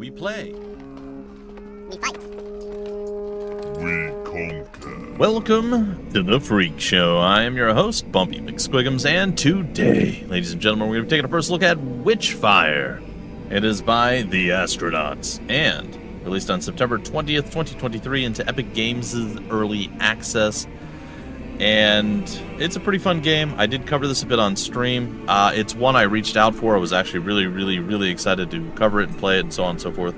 We play. We fight. We conquer. Welcome to The Freak Show. I am your host, Bumpy McSquigums, and today, ladies and gentlemen, we're going to be taking a first look at Witchfire. It is by The Astronauts, and released on September 20th, 2023 into Epic Games' Early Access. And it's a pretty fun game. I did cover this a bit on stream. It's one I reached out for. I was actually really excited to cover it and play it and so on and so forth.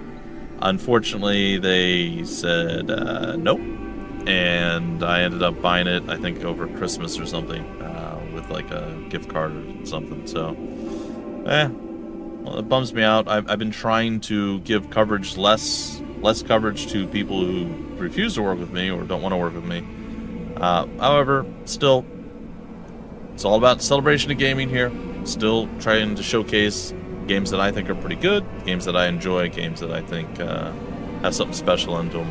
Unfortunately, they said nope. And I ended up buying it, I think, over Christmas or something, with like a gift card or something. So, well, it bums me out. I've been trying to give coverage, less coverage to people who refuse to work with me or don't want to work with me. However, still, it's all about celebration of gaming here. Still trying to showcase games that I think are pretty good, games that I enjoy, games that I think have something special into them.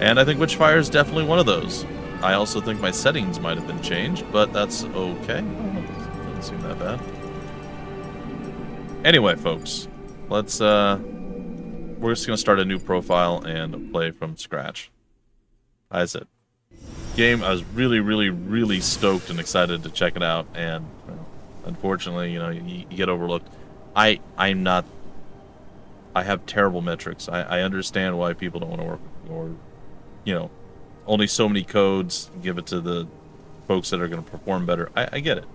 And I think Witchfire is definitely one of those. I also think my settings might have been changed, but that's okay. Doesn't seem that bad. Anyway, folks, let's we're just gonna start a new profile and play from scratch. That's it. Game, I was really stoked and excited to check it out, and unfortunately, you get overlooked. I have terrible metrics. I understand why people don't want to work with, or only so many codes, give it to the folks that are going to perform better. I get it.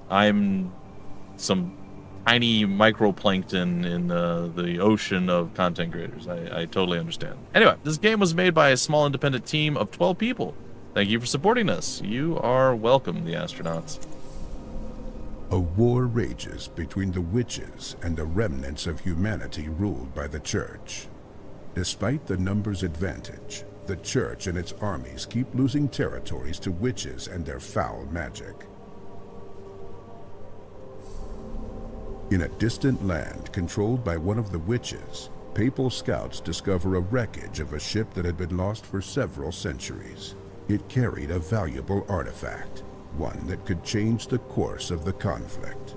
I'm some tiny microplankton in the ocean of content creators. I totally understand. Anyway, this game was made by a small independent team of 12 people. Thank you for supporting us. You are welcome, the astronauts. A war rages between the witches and the remnants of humanity ruled by the church. Despite the numbers advantage, the church and its armies keep losing territories to witches and their foul magic. In a distant land controlled by one of the witches, papal scouts discover a wreckage of a ship that had been lost for several centuries. It carried a valuable artifact, one that could change the course of the conflict.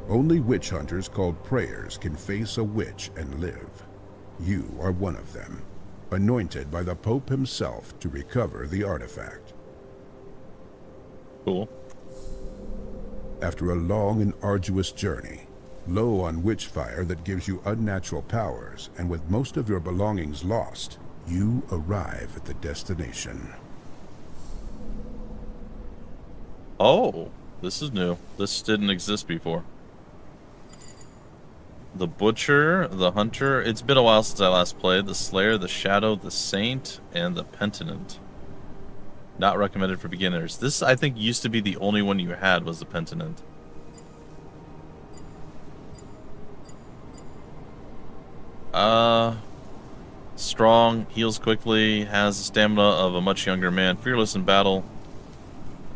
Only witch hunters called prayers can face a witch and live. You are one of them, anointed by the Pope himself to recover the artifact. Cool. After a long and arduous journey, low on witchfire that gives you unnatural powers, and with most of your belongings lost, you arrive at the destination. Oh, this is new. This didn't exist before. The Butcher, the Hunter. It's been a while since I last played. The Slayer, the Shadow, the Saint, and the Penitent. Not recommended for beginners. This, I think, used to be the only one you had was the Penitent. Strong, heals quickly, has the stamina of a much younger man, fearless in battle,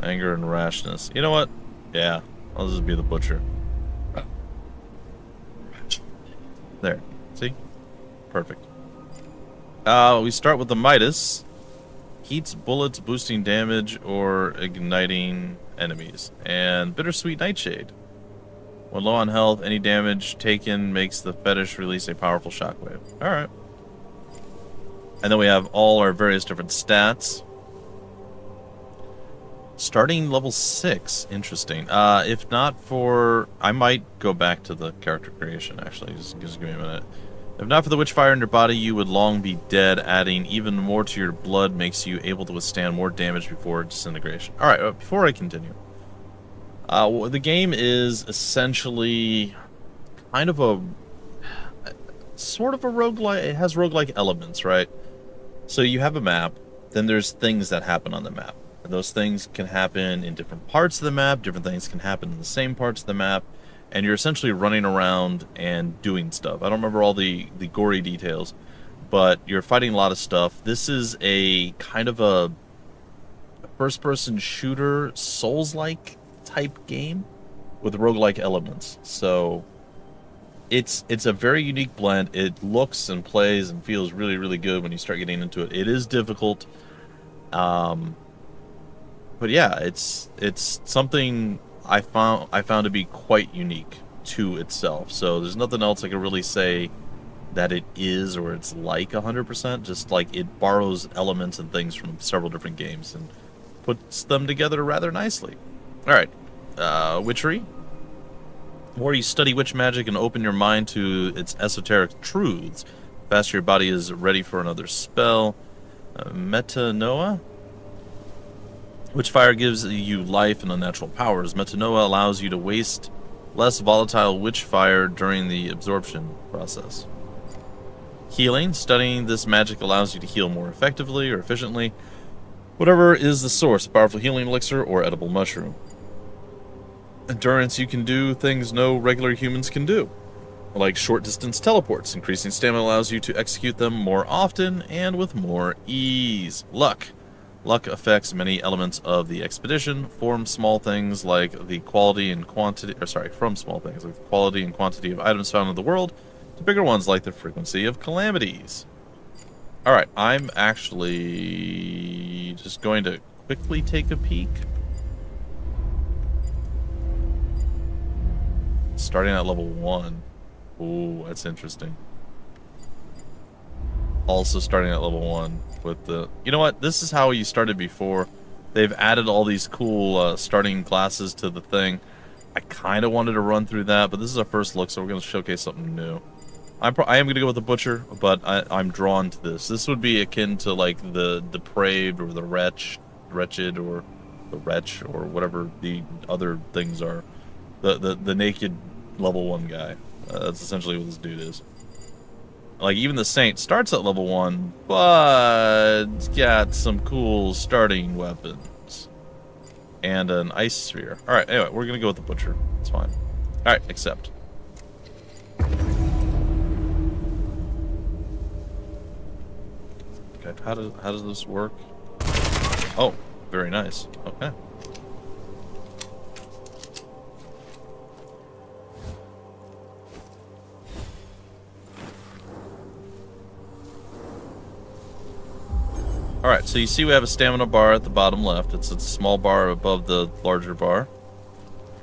anger and rashness. You know what? Yeah, I'll just be the Butcher. There. See? Perfect. We start with the Midas. Heats bullets, boosting damage, or igniting enemies. And Bittersweet Nightshade. When low on health, any damage taken makes the fetish release a powerful shockwave. Alright. And then we have all our various different stats. Starting level 6. Interesting. If not for... I might go back to the character creation, actually. Just give me a minute. If not for the witchfire in your body, you would long be dead. Adding even more to your blood makes you able to withstand more damage before disintegration. Alright, before I continue. The game is essentially kind of a... sort of a roguelike. It has roguelike elements, right? So you have a map, then there's things that happen on the map. And those things can happen in different parts of the map, different things can happen in the same parts of the map, and you're essentially running around and doing stuff. I don't remember all the gory details, but you're fighting a lot of stuff. This is a kind of a first-person shooter, Soulslike type game with roguelike elements. So it's a very unique blend. It looks and plays and feels really good when you start getting into it. It is difficult. But yeah, it's something I found to be quite unique to itself. So there's nothing else I can really say that it is or it's like 100%. Just like it borrows elements and things from several different games and puts them together rather nicely. All right, witchery. The more you study witch magic and open your mind to its esoteric truths, the faster your body is ready for another spell. Metanoia. Witchfire gives you life and unnatural powers. Metanoia allows you to waste less volatile witchfire during the absorption process. Healing. Studying this magic allows you to heal more effectively or efficiently, whatever is the source, a powerful healing elixir or edible mushroom. Endurance. You can do things no regular humans can do, like short distance teleports. Increasing stamina allows you to execute them more often and with more ease. Luck. Luck affects many elements of the expedition, from small things like the quality and quantity of items found in the world, to bigger ones like the frequency of calamities. Alright, I'm actually just going to quickly take a peek. Starting at level 1. Ooh, that's interesting. Also starting at level 1 with the... You know what? This is how you started before. They've added all these cool starting classes to the thing. I kind of wanted to run through that, but this is our first look, so we're going to showcase something new. I am going to go with the Butcher, but I'm drawn to this. This would be akin to like the Depraved or the Wretched or the Wretch or whatever the other things are. The naked level 1 guy. That's essentially what this dude is. Like, even the Saint starts at level 1, but it's got some cool starting weapons. And an ice sphere. Alright, anyway, we're gonna go with the Butcher. It's fine. Alright, accept. Okay, how does this work? Oh, very nice. Okay. Alright, so you see we have a stamina bar at the bottom left. It's a small bar above the larger bar.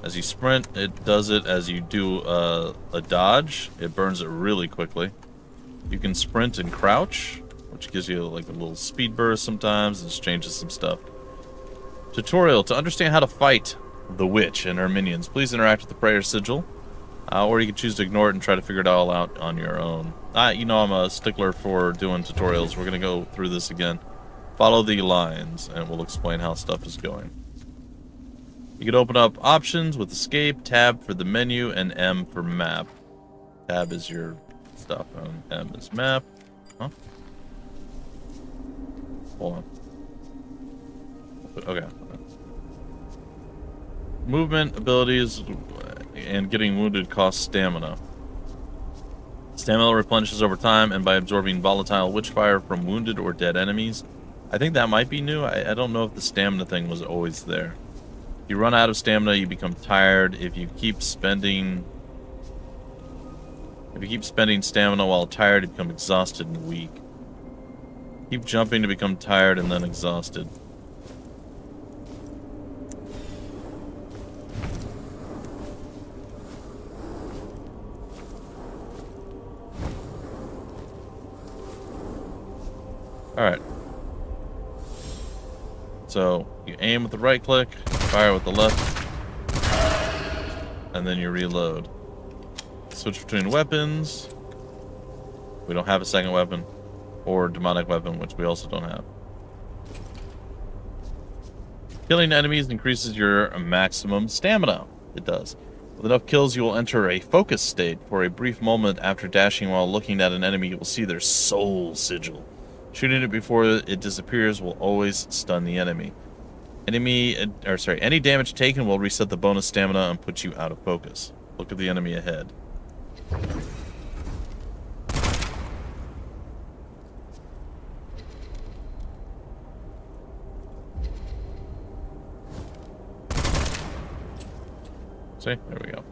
As you sprint, it does it. As you do a dodge, it burns it really quickly. You can sprint and crouch, which gives you like a little speed burst sometimes and just changes some stuff. Tutorial. To understand how to fight the witch and her minions, please interact with the prayer sigil. Or you can choose to ignore it and try to figure it all out on your own. You know I'm a stickler for doing tutorials. We're going to go through this again. Follow the lines, and we'll explain how stuff is going. You can open up options with escape, tab for the menu, and M for map. Tab is your stuff, and M is map. Huh? Hold on. Okay. Movement, abilities, and getting wounded costs stamina. Stamina replenishes over time and by absorbing volatile witchfire from wounded or dead enemies. I think that might be new. I don't know if the stamina thing was always there. If you run out of stamina, you become tired. If you keep spending stamina while tired, you become exhausted and weak. Keep jumping to become tired and then exhausted. Alright. So, you aim with the right click, fire with the left, and then you reload. Switch between weapons. We don't have a second weapon. Or demonic weapon, which we also don't have. Killing enemies increases your maximum stamina. It does. With enough kills, you will enter a focus state. For a brief moment after dashing while looking at an enemy, you will see their soul sigil. Shooting it before it disappears will always stun the enemy. Any damage taken will reset the bonus stamina and put you out of focus. Look at the enemy ahead. See? There we go.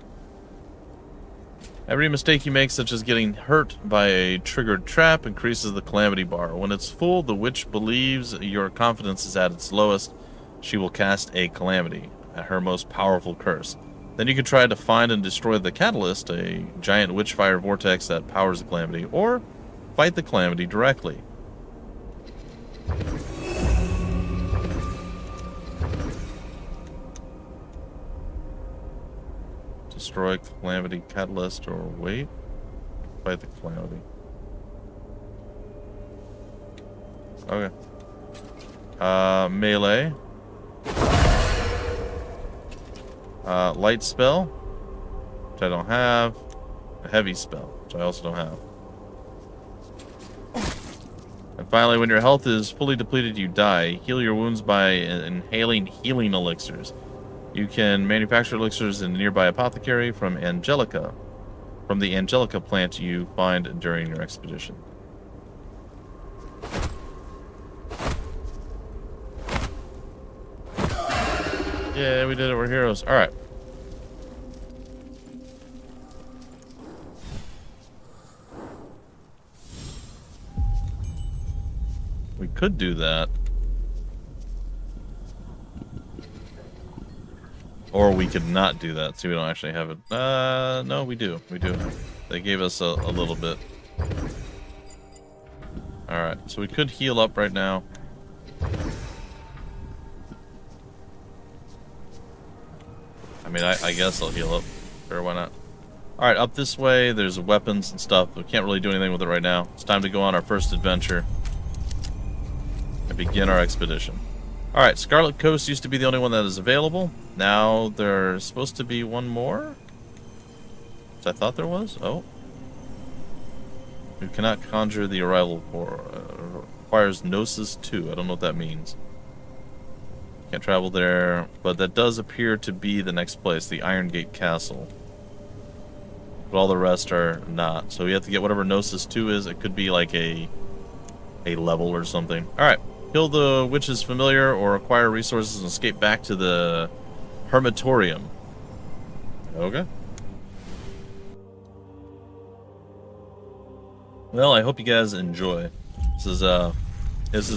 Every mistake you make, such as getting hurt by a triggered trap, increases the calamity bar. When it's full, the witch believes your confidence is at its lowest. She will cast a calamity. at her most powerful curse. Then you can try to find and destroy the Catalyst, a giant Witchfire vortex that powers the Calamity, or fight the Calamity directly. Destroy Calamity Catalyst, or wait. Fight the Calamity. Okay. Melee. Light spell, which I don't have. A heavy spell, which I also don't have. And finally, when your health is fully depleted, you die. Heal your wounds by inhaling healing elixirs. You can manufacture elixirs in a nearby apothecary from the Angelica plant you find during your expedition. Yeah, we did it. We're heroes. All right. We could do that. Or we could not do that, so we don't actually have it. No, we do. We do. They gave us a little bit. Alright, so we could heal up right now. I mean, I guess I'll heal up. Sure, why not? Alright, up this way, there's weapons and stuff. We can't really do anything with it right now. It's time to go on our first adventure and begin our expedition. Alright, Scarlet Coast used to be the only one that is available. Now there's supposed to be one more? Which I thought there was? Oh. We cannot conjure the arrival for requires Gnosis 2. I don't know what that means. Can't travel there, but that does appear to be the next place, the Iron Gate Castle. But all the rest are not. So we have to get whatever Gnosis 2 is. It could be like a level or something. Alright. Kill the witch's familiar or acquire resources and escape back to the Hermitorium. Okay. Well, I hope you guys enjoy. This is a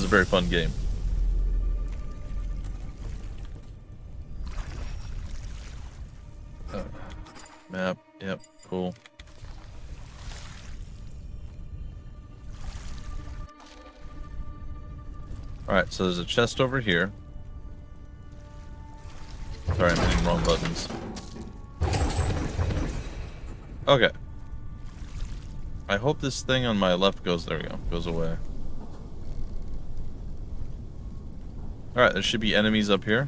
very fun game. Map, yep, cool. Alright, so there's a chest over here. Sorry, I'm hitting wrong buttons. Okay. I hope this thing on my left goes, there we go, goes away. Alright, there should be enemies up here.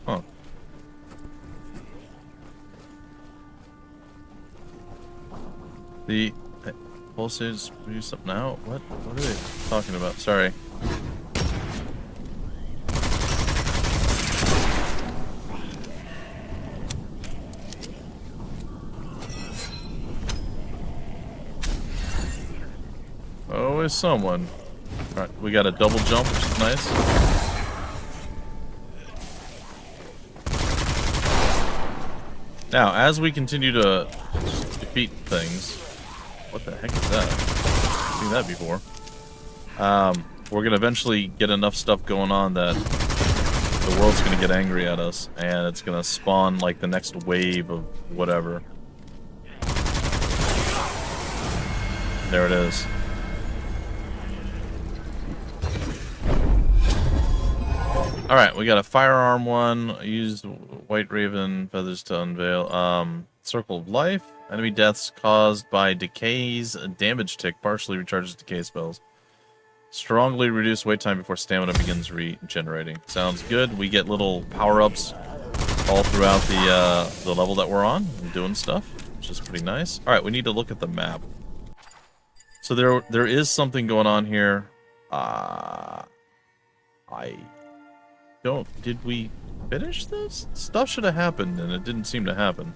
Huh. The pulses do something out? What are they talking about? Sorry. Always someone. Alright, we got a double jump, which is nice. Now, as we continue to defeat things, what the heck is that? I've seen that before. We're gonna eventually get enough stuff going on that the world's gonna get angry at us, and it's gonna spawn like the next wave of whatever. There it is. Alright, we got a firearm one. I used White Raven feathers to unveil. Circle of Life. Enemy deaths caused by decays. Damage tick partially recharges decay spells. Strongly reduce wait time before stamina begins regenerating. Sounds good. We get little power-ups all throughout the level that we're on. And doing stuff, which is pretty nice. Alright, we need to look at the map. So there is something going on here. Did we finish this? Stuff should have happened, and it didn't seem to happen.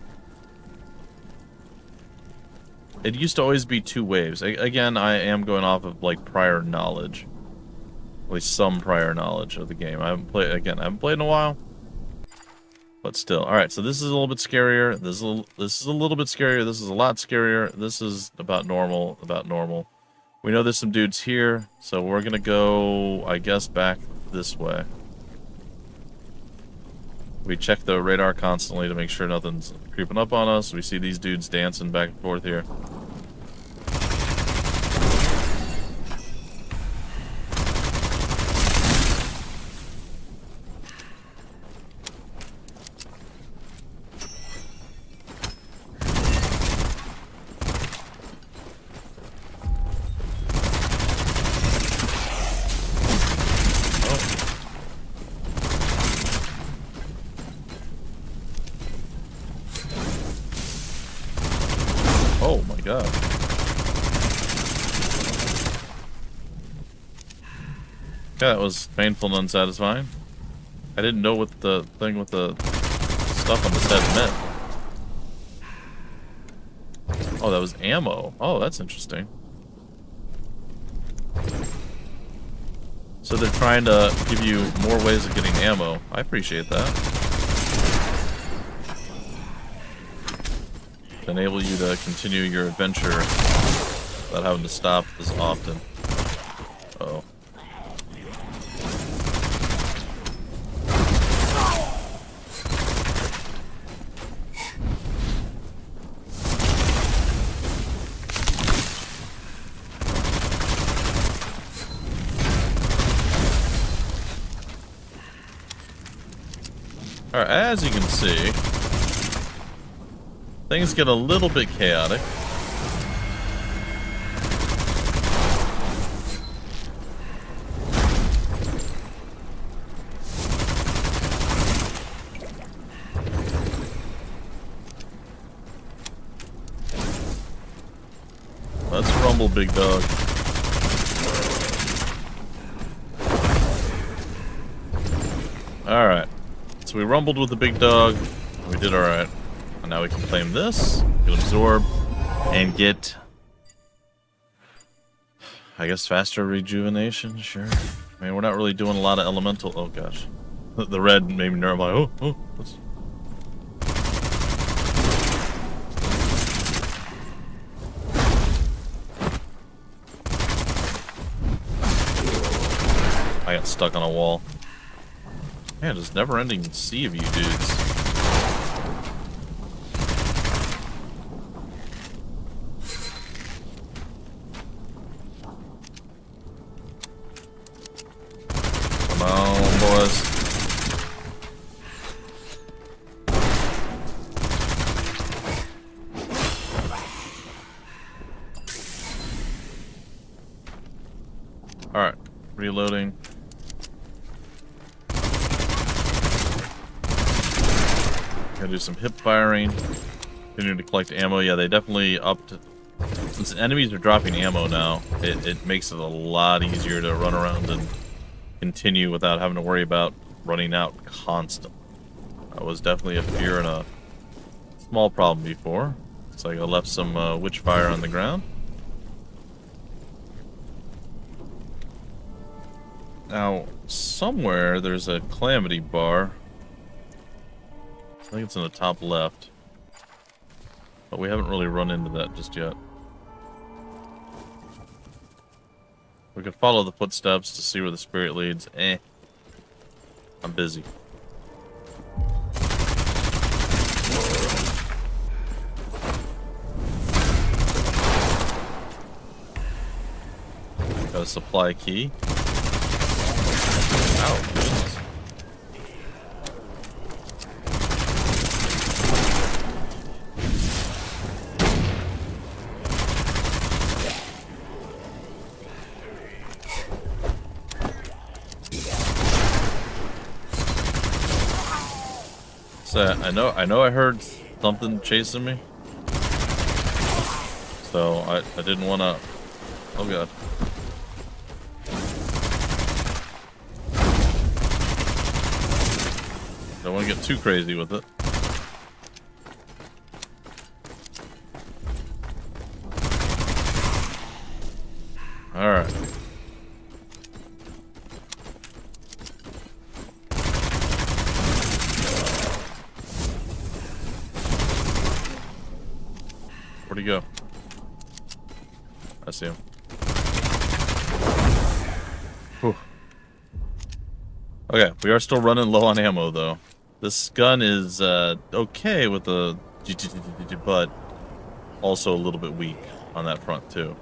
It used to always be 2 waves. Again, I am going off of like prior knowledge. At least some prior knowledge of the game. I haven't played in a while. But still. Alright, so this is a little bit scarier. This is a little bit scarier. This is a lot scarier. This is about normal. We know there's some dudes here, so we're gonna go, I guess, back this way. We check the radar constantly to make sure nothing's creeping up on us. We see these dudes dancing back and forth here. Oh my god. Yeah, that was painful and unsatisfying. I didn't know what the thing with the stuff on the head meant. Oh, that was ammo. Oh, that's interesting. So they're trying to give you more ways of getting ammo. I appreciate that. Enable you to continue your adventure without having to stop as often. Uh-oh. Alright, as you can see, things get a little bit chaotic. Let's rumble, big dog. Alright. So we rumbled with the big dog. We did alright. And now we can claim this, get absorb, and get, I guess, faster rejuvenation, sure. I mean, we're not really doing a lot of elemental, oh gosh. The red made me nervous, like, oh, what's... I got stuck on a wall. Man, there's never-ending sea of you dudes. Come on, boys. Alright, reloading. Gotta do some hip firing. Continue to collect ammo. Yeah, they definitely upped. Since enemies are dropping ammo now, it makes it a lot easier to run around and continue without having to worry about running out constantly. That was definitely a fear and a small problem before. Looks like I left some Witchfire on the ground. Now, somewhere there's a calamity bar. I think it's in the top left. But we haven't really run into that just yet. We could follow the footsteps to see where the spirit leads. I'm busy. Got a supply key. Ow, goodness. So I know I heard something chasing me. So I didn't want to. Oh god. Don't want to get too crazy with it. Alright. Where'd he go? I see him. Whew. Okay, we are still running low on ammo, though. This gun is okay with the... but also a little bit weak on that front, too.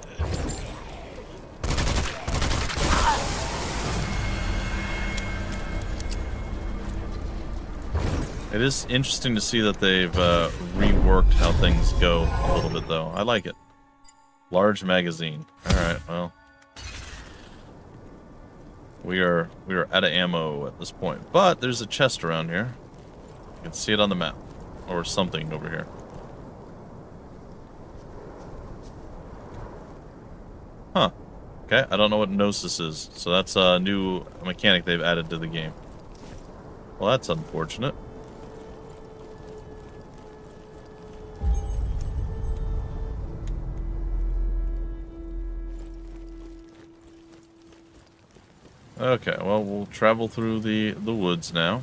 It is interesting to see that they've reworked how things go a little bit, though. I like it. Large magazine. Alright, well. We are out of ammo at this point. But there's a chest around here. You can see it on the map. Or something over here. Huh. Okay, I don't know what Gnosis is. So that's a new mechanic they've added to the game. Well, that's unfortunate. Okay, well, we'll travel through the woods now.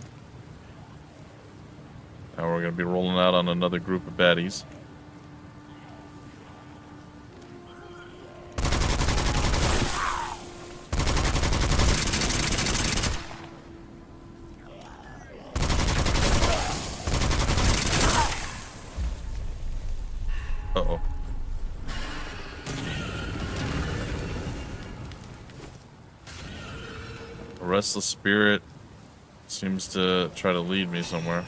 Now we're going to be rolling out on another group of baddies. Uh-oh. A restless spirit seems to try to lead me somewhere.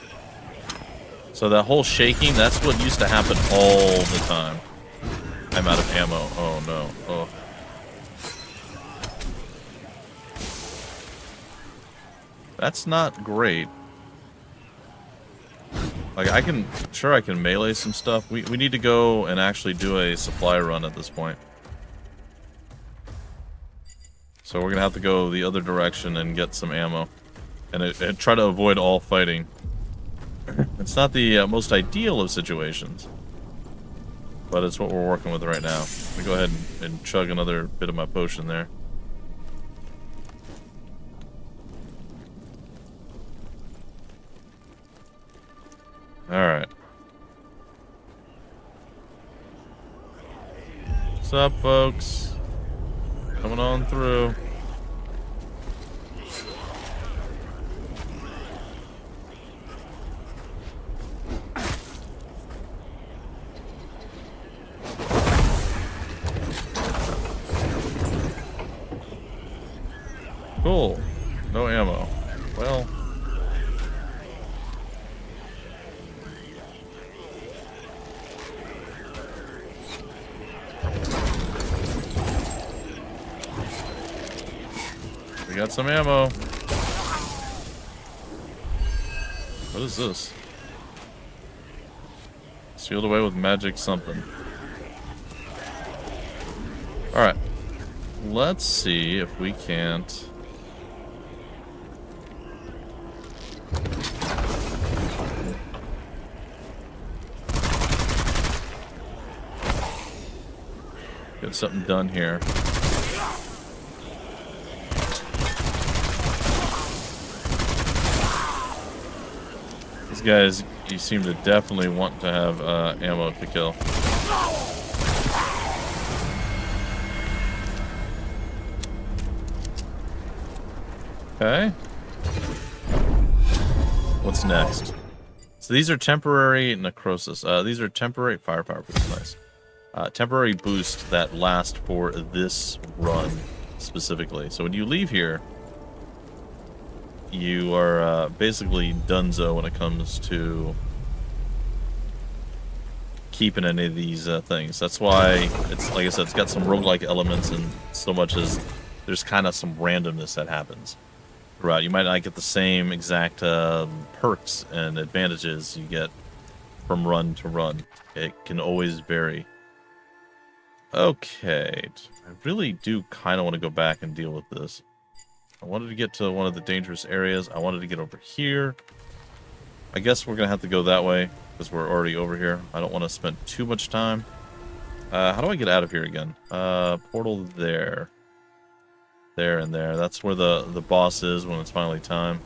So that whole shaking, that's what used to happen all the time. I'm out of ammo. Oh no. Oh. That's not great. Like, I can melee some stuff. We need to go and actually do a supply run at this point. So we're gonna have to go the other direction and get some ammo. And try to avoid all fighting. It's not the most ideal of situations. But it's what we're working with right now. Let me go ahead and chug another bit of my potion there. Alright. What's up, folks? Coming on through. Cool. No ammo. Well. We got some ammo. What is this? Sealed away with magic something. Alright. Let's see if we can't... get something done here. These guys, you seem to definitely want to have ammo to kill. Okay. What's next? So these are temporary necrosis. These are temporary firepower boosts. Nice. Temporary boost that last for this run specifically. So when you leave here, you are basically donezo when it comes to keeping any of these things. That's why it's, like I said, it's got some roguelike elements, and so much as there's kind of some randomness that happens throughout. You might not get the same exact perks and advantages you get from run to run. It can always vary. Okay, I really do kind of want to go back and deal with this. I wanted to get to one of the dangerous areas. I wanted to get over here. I guess we're going to have to go that way because we're already over here. I don't want to spend too much time How do I get out of here again? Portal there. There and there. That's where the boss is when it's finally time.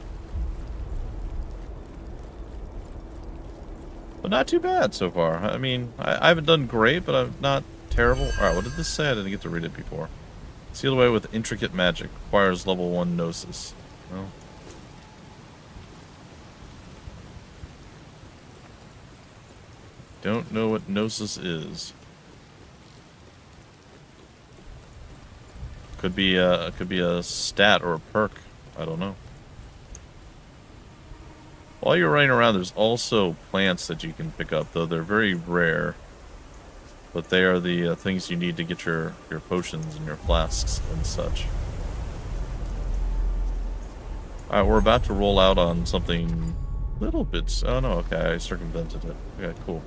But not too bad so far. I mean, I haven't done great, but I'm not terrible. Alright, what did this say? I didn't get to read it before. Sealed away with intricate magic. Requires level 1 gnosis. Well. Don't know what gnosis is. Could be a stat or a perk. I don't know. While you're running around, there's also plants that you can pick up, though they're very rare. But they are the things you need to get your potions and your flasks and such. Alright, we're about to roll out on something little bit... Oh no, okay, I circumvented it. Okay, cool.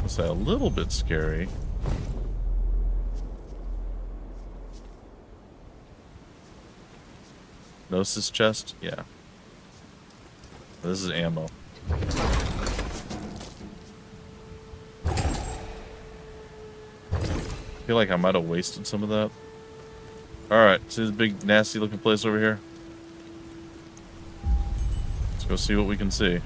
I'll say a little bit scary. Gnosis chest? Yeah. This is ammo. I feel like I might have wasted some of that. Alright, see this big nasty looking place over here? Let's go see what we can see.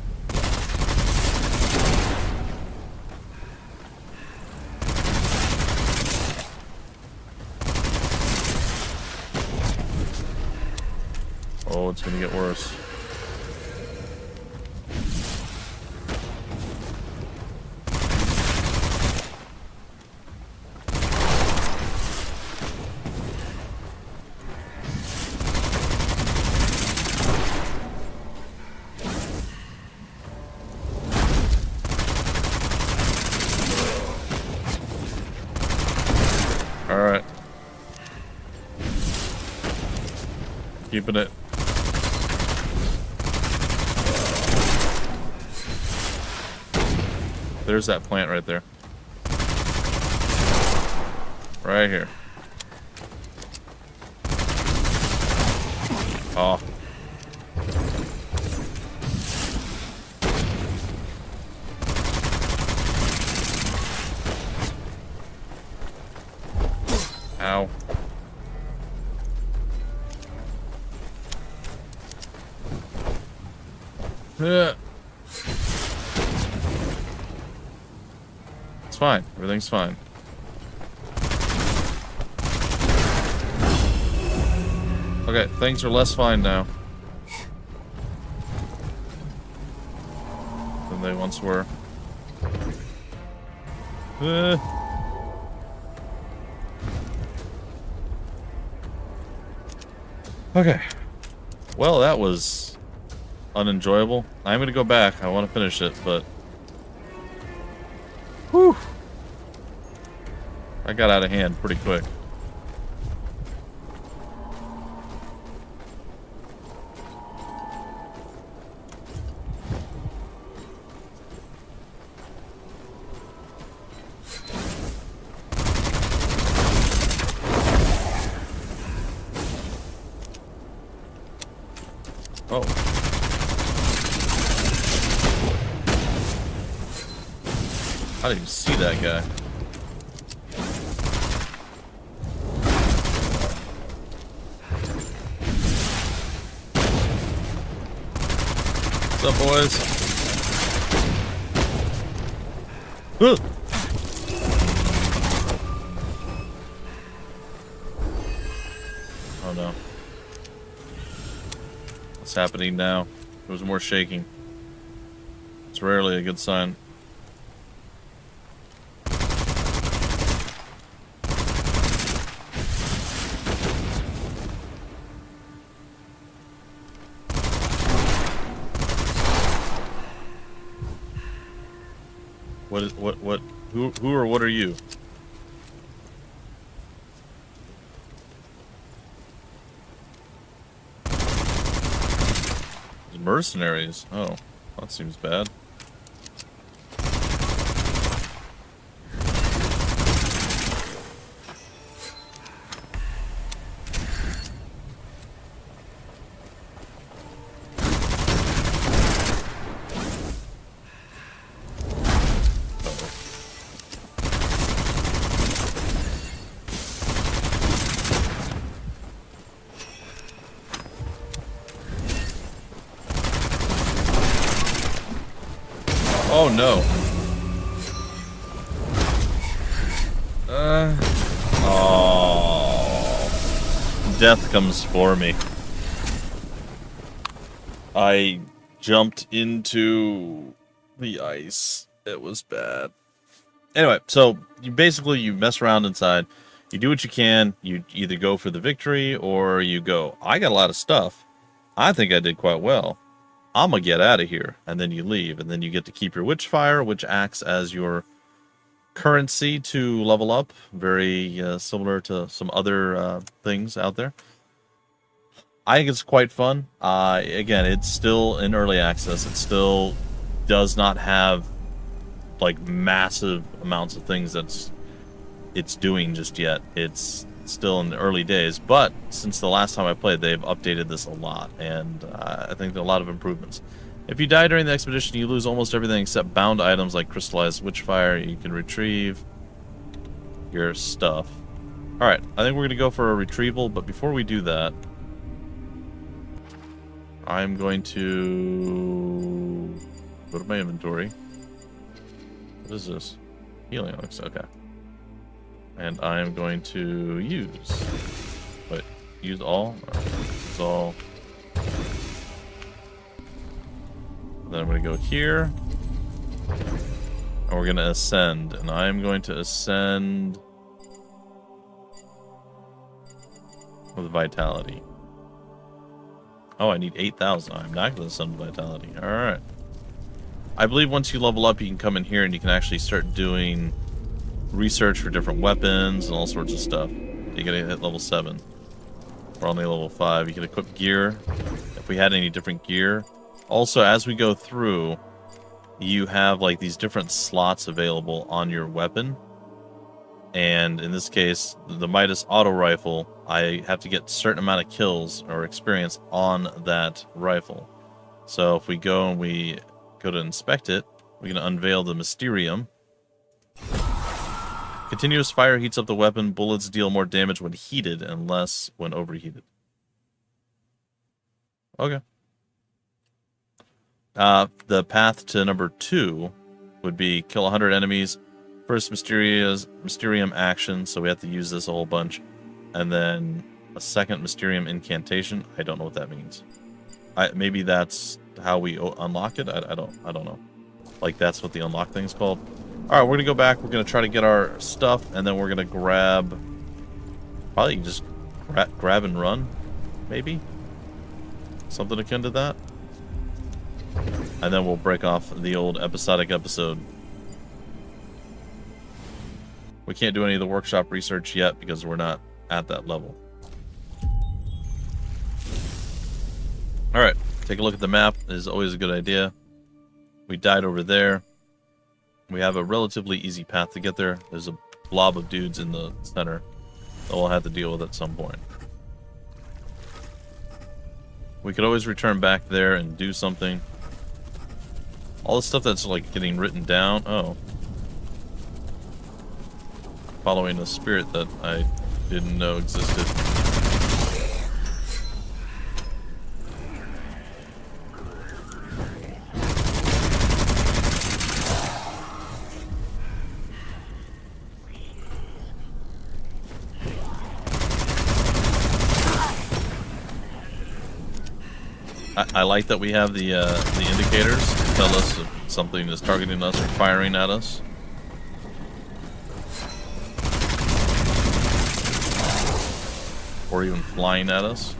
Oh, it's gonna get worse. Alright. Keeping it. There's that plant right there. Right here. Oh. Ow. It's fine. Everything's fine. Okay, things are less fine now than they once were. Okay. Well, that was unenjoyable. I'm gonna go back. I want to finish it, but... Whew! I got out of hand pretty quick. Oh. I didn't even see that guy. What's up, boys? Ugh. Oh no. What's happening now? There was more shaking. It's rarely a good sign. Who or what are you? Mercenaries. Oh, that seems bad. Oh no. Oh. Death comes for me. I jumped into the ice. It was bad. Anyway, so you mess around inside. You do what you can. You either go for the victory or you go, I got a lot of stuff. I think I did quite well. I'm going to get out of here. And then you leave. And then you get to keep your Witchfire, which acts as your currency to level up. Very similar to some other things out there. I think it's quite fun. Again, it's still in early access. It still does not have like massive amounts of things it's doing just yet. It's still in the early days, but since the last time I played, they've updated this a lot, and I think there are a lot of improvements. If you die during the expedition, you lose almost everything except bound items like crystallized Witchfire. You can retrieve your stuff. Alright, I think we're going to go for a retrieval, but before we do that, I'm going to go to my inventory. What is this? Healing Elixir, okay. And I am going to use... Wait, use all? Right, use all. Then I'm going to go here. And we're going to ascend. And I am going to ascend with Vitality. Oh, I need 8,000. I'm not going to ascend with Vitality. Alright. I believe once you level up, you can come in here and you can actually start doing research for different weapons and all sorts of stuff. You gotta hit level 7. We're only level 5. You can equip gear if we had any different gear. Also, as we go through, you have like these different slots available on your weapon. And in this case, the Midas auto rifle, I have to get a certain amount of kills or experience on that rifle. So if we go and we go to inspect it, we're going to unveil the Mysterium. Continuous fire heats up the weapon. Bullets deal more damage when heated and less when overheated. Okay. The path to number 2 would be kill 100 enemies. First Mysterium action, so we have to use this a whole bunch. And then a second Mysterium incantation. I don't know what that means. Maybe that's how we unlock it. I don't know. Like that's what the unlock thing's called. All right, we're gonna go back. We're gonna try to get our stuff, and then we're gonna grab. Probably just grab and run, maybe something akin to that. And then we'll break off the old episodic episode. We can't do any of the workshop research yet because we're not at that level. All right. Take a look at the map. Is always a good idea. We died over there. We have a relatively easy path to get there. There's a blob of dudes in the center that we'll have to deal with at some point. We could always return back there and do something. All the stuff that's like getting written down. Oh. Following a spirit that I didn't know existed. I like that we have the indicators to tell us if something is targeting us or firing at us. Or even flying at us.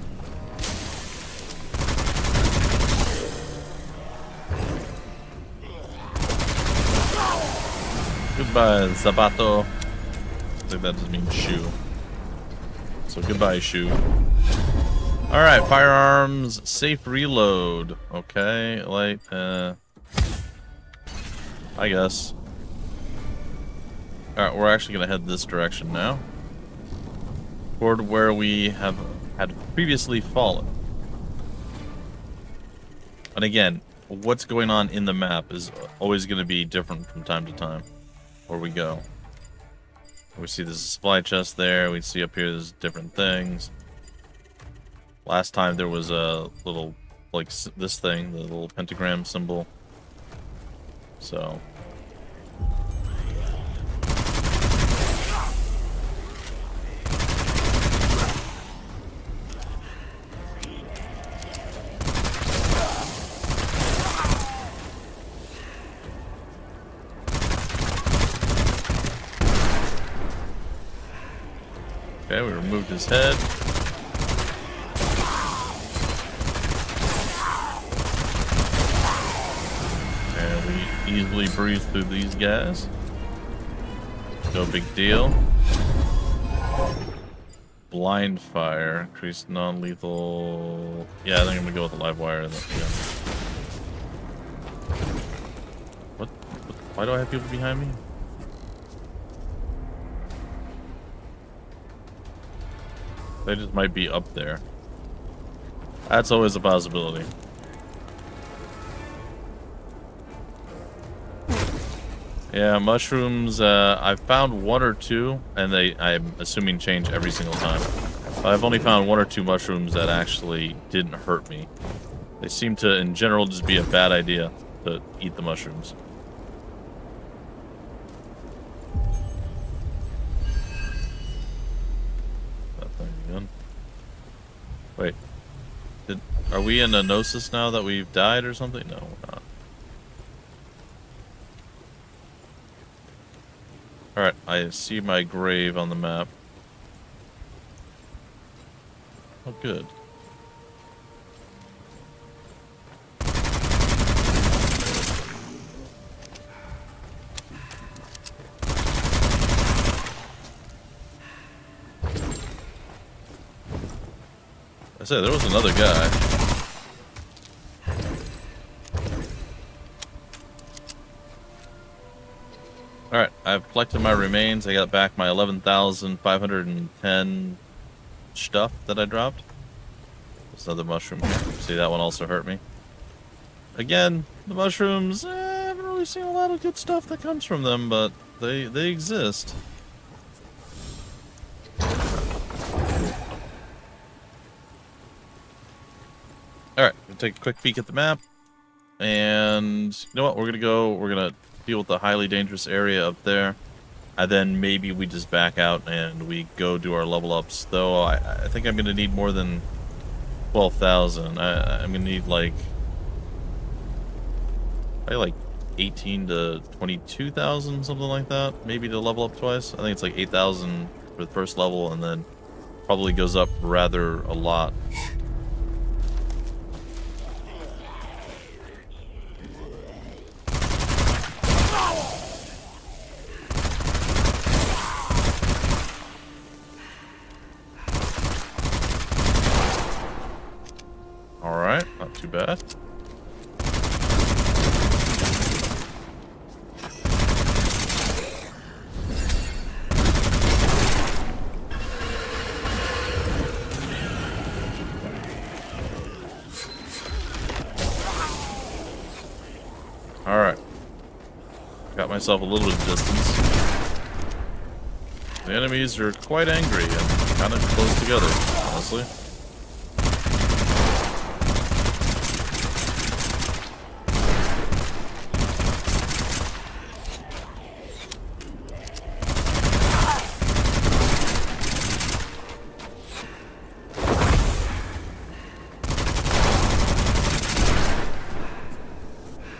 Goodbye, Zapato. I think that just means shoe. So goodbye, shoe. Alright, firearms, safe reload. Okay, light, I guess. Alright, we're actually gonna head this direction now. Toward where we have had previously fallen. And again, what's going on in the map is always gonna be different from time to time. Where we go. We see there's a supply chest there, we see up here there's different things. Last time there was a little, like this thing, the little pentagram symbol. So. Okay, we removed his head. And we easily breeze through these guys. No big deal. Blind fire, increased non-lethal. Yeah, I think I'm gonna go with the live wire. What? Why do I have people behind me? They just might be up there. That's always a possibility. Yeah, mushrooms, I've found one or two, and I'm assuming, change every single time. But I've only found one or two mushrooms that actually didn't hurt me. They seem to, in general, just be a bad idea to eat the mushrooms. Wait, are we in a gnosis now that we've died or something? No, we're not. Alright, I see my grave on the map. Oh, good. I said there was another guy. Alright, I've collected my remains. I got back my 11,510 stuff that I dropped. There's another mushroom here. See, that one also hurt me. Again, the mushrooms, I haven't really seen a lot of good stuff that comes from them, but they exist. Alright, we'll take a quick peek at the map. And you know what? We're gonna deal with the highly dangerous area up there. And then maybe we just back out and we go do our level ups. Though I think I'm gonna need more than 12,000. I'm gonna need like probably like 18 to 22,000, something like that. Maybe to level up twice. I think it's like 8,000 for the first level, and then probably goes up rather a lot. Alright, not too bad. Alright. Got myself a little bit of distance. The enemies are quite angry and kind of close together, honestly.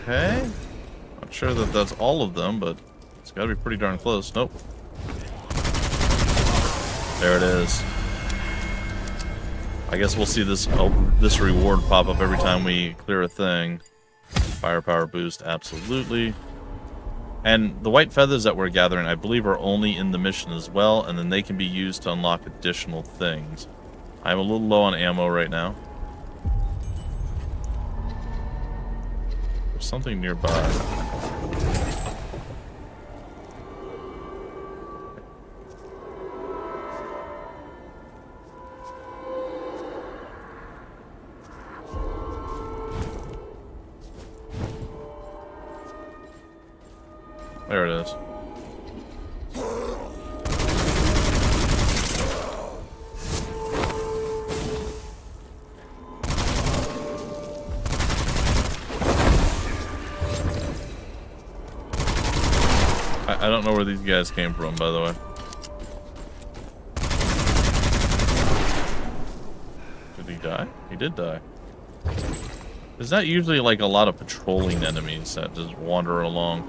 Okay. Not sure that that's all of them, but it's got to be pretty darn close. Nope. There it is. I guess we'll see this this reward pop up every time we clear a thing. Firepower boost, absolutely. And the white feathers that we're gathering, I believe, are only in the mission as well, and then they can be used to unlock additional things. I'm a little low on ammo right now. There's something nearby. There it is. I don't know where these guys came from, by the way. Did he die? He did die. There's not usually like a lot of patrolling enemies that just wander along.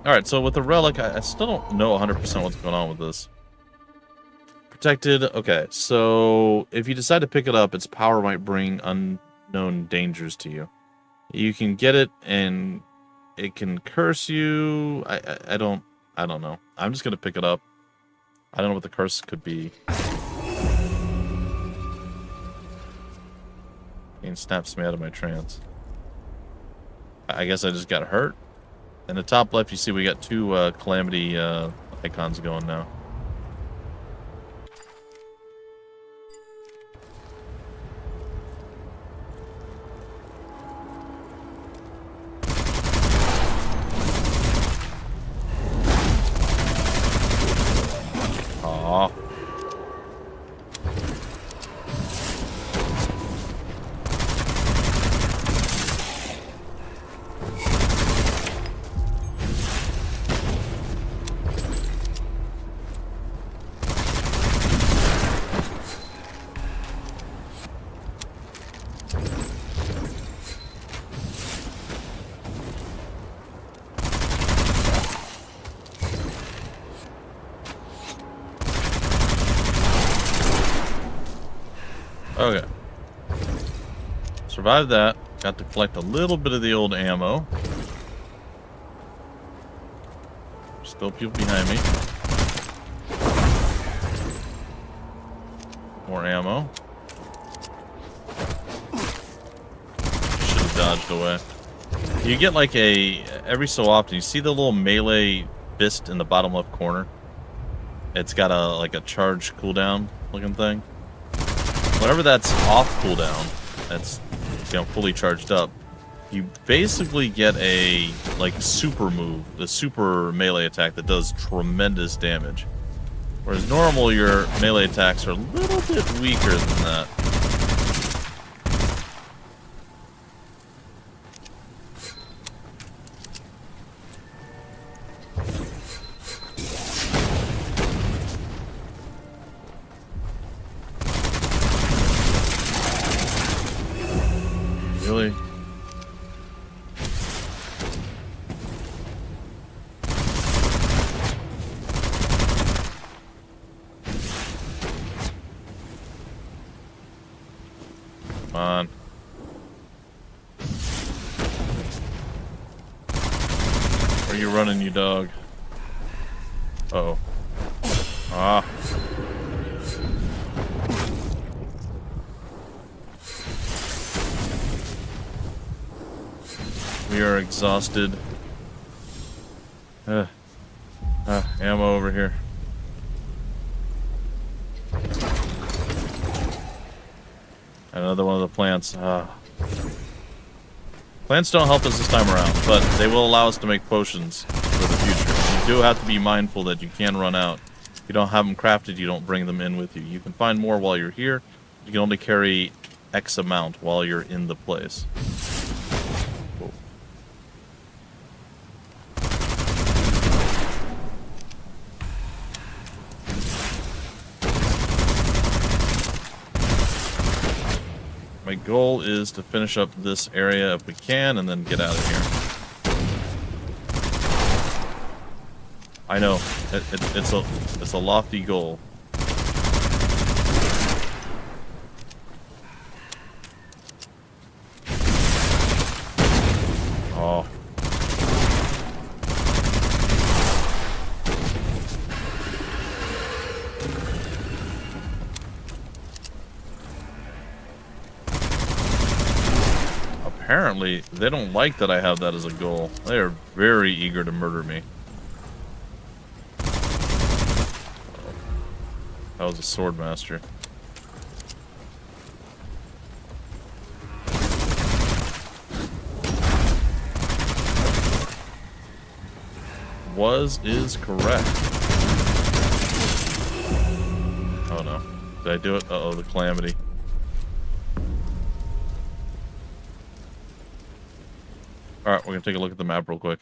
Alright, so with the relic, I still don't know 100% what's going on with this. Protected. Okay, so if you decide to pick it up, its power might bring unknown dangers to you. You can get it and it can curse you. I don't know. I'm just gonna pick it up. I don't know what the curse could be. It snaps me out of my trance. I guess I just got hurt. In the top left, you see we got two calamity icons going now. Aww. Okay. Survived that. Got to collect a little bit of the old ammo. Still people behind me. More ammo. Should have dodged away. You get like every so often, you see the little melee fist in the bottom left corner? It's got like a charge cooldown looking thing. Whenever that's off cooldown, that's fully charged up, you basically get a like super move, the super melee attack that does tremendous damage. Whereas normal, your melee attacks are a little bit weaker than that. Really? Come on. Where are you running, you dog? Uh-oh. Ah. We are exhausted. Ammo over here. Another one of the plants. Plants don't help us this time around, but they will allow us to make potions for the future. You do have to be mindful that you can run out. If you don't have them crafted, you don't bring them in with you. You can find more while you're here. You can only carry X amount while you're in the place. Cool. My goal is to finish up this area if we can, and then get out of here. I know it's a lofty goal. Oh. Apparently, they don't like that I have that as a goal. They are very eager to murder me. That was a sword master. Is correct. Oh no. Did I do it? Uh-oh, the calamity. Alright, we're gonna take a look at the map real quick.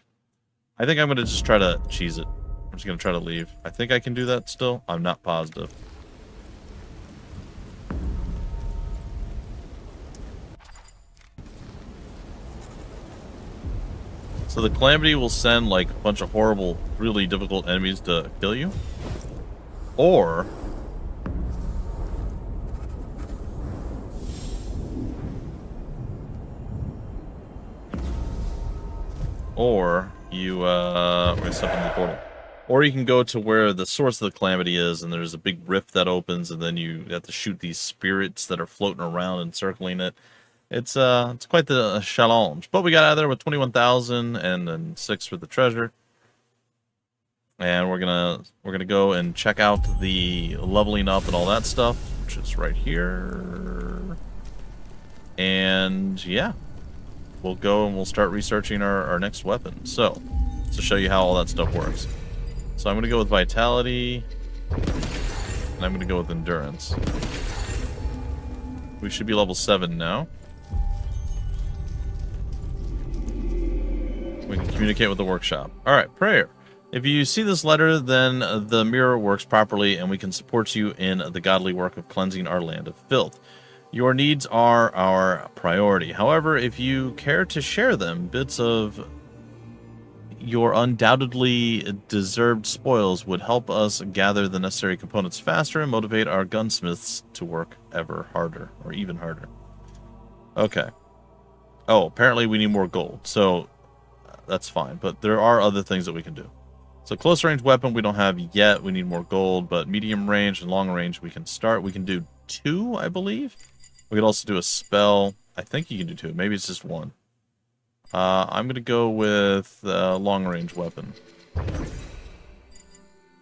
I think I'm going to just try to cheese it. I'm just going to try to leave. I think I can do that still. I'm not positive. So the Calamity will send like a bunch of horrible, really difficult enemies to kill you. Or you we're gonna step in the portal. Or you can go to where the source of the Calamity is, and there's a big rift that opens, and then you have to shoot these spirits that are floating around and circling it. It's quite the challenge. But we got out of there with 21,000 and then 6 for the treasure. And we're gonna go and check out the leveling up and all that stuff, which is right here. And yeah, we'll go and we'll start researching our next weapon. So, to show you how all that stuff works. So I'm gonna go with Vitality, and I'm gonna go with Endurance. We should be level 7 now. We can communicate with the workshop. Alright, prayer. If you see this letter, then the mirror works properly, and we can support you in the godly work of cleansing our land of filth. Your needs are our priority. However, if you care to share them, bits of your undoubtedly deserved spoils would help us gather the necessary components faster and motivate our gunsmiths to work ever harder, or even harder. Okay. Oh, apparently we need more gold, so that's fine. But there are other things that we can do. So close range weapon we don't have yet. We need more gold, but medium range and long range we can start. We can do 2, I believe. We could also do a spell. I think you can do 2. Maybe it's just 1. I'm going to go with long range weapon.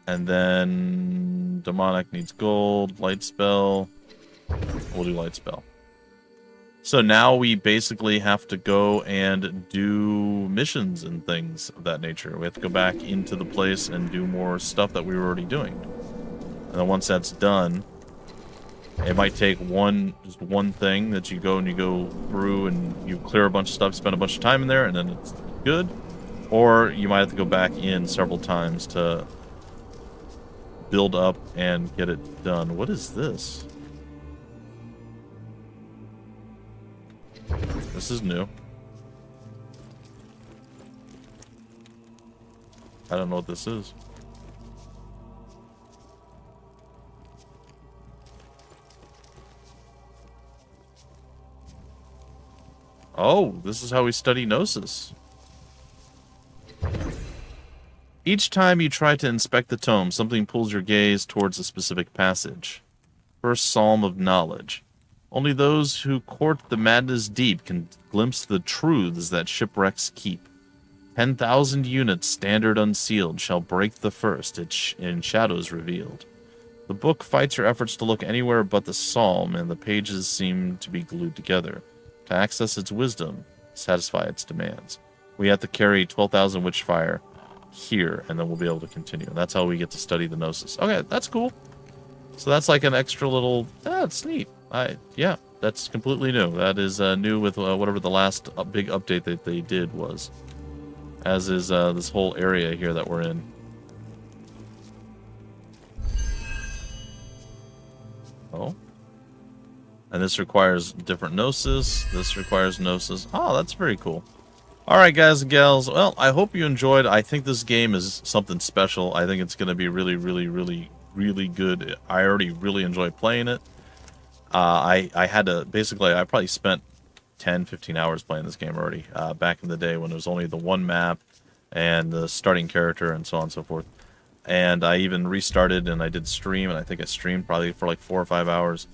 And then demonic needs gold. Light spell. We'll do light spell. So now we basically have to go and do missions and things of that nature. We have to go back into the place and do more stuff that we were already doing. And then once that's done, it might take just one thing that you go through and you clear a bunch of stuff, spend a bunch of time in there, and then it's good. Or you might have to go back in several times to build up and get it done. What is this? This is new. I don't know what this is. Oh, this is how we study Gnosis. Each time you try to inspect the tome, something pulls your gaze towards a specific passage. First Psalm of Knowledge. Only those who court the madness deep can glimpse the truths that shipwrecks keep. 10,000 units, standard unsealed, shall break the first, in shadows revealed. The book fights your efforts to look anywhere but the psalm, and the pages seem to be glued together. To access its wisdom, satisfy its demands. We have to carry 12,000 Witchfire here, and then we'll be able to continue. That's how we get to study the Gnosis. Okay, that's cool. So that's like an extra little... That's neat. Yeah, that's completely new. That is new with whatever the last big update that they did was. As is this whole area here that we're in. Oh. And this requires different Gnosis. This requires Gnosis. Oh, that's very cool. Alright, guys and gals. Well, I hope you enjoyed. I think this game is something special. I think it's going to be really, really, really, really good. I already really enjoy playing it. I had to, basically, I probably spent 10, 15 hours playing this game already. Back in the day when it was only the one map and the starting character and so on and so forth. And I even restarted and I did stream, and I think I streamed probably for like 4 or 5 hours.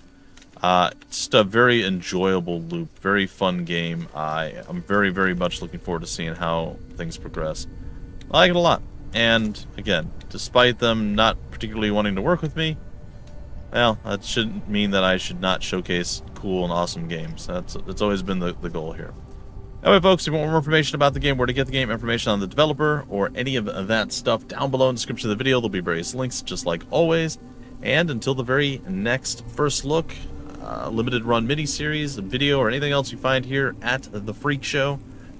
Just a very enjoyable loop, very fun game. I'm very, very much looking forward to seeing how things progress. I like it a lot. And again, despite them not particularly wanting to work with me, well, that shouldn't mean that I should not showcase cool and awesome games. That's always been the goal here. Anyway, folks, if you want more information about the game, where to get the game, information on the developer, or any of that stuff down below in the description of the video, there'll be various links, just like always. And until the very next first look, limited run mini-series, video, or anything else you find here at The Freak Show,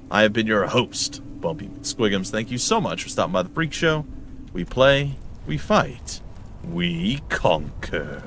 I have been your host, Bumpy McSquigums. Thank you so much for stopping by the Freak Show. We play, we fight, we conquer.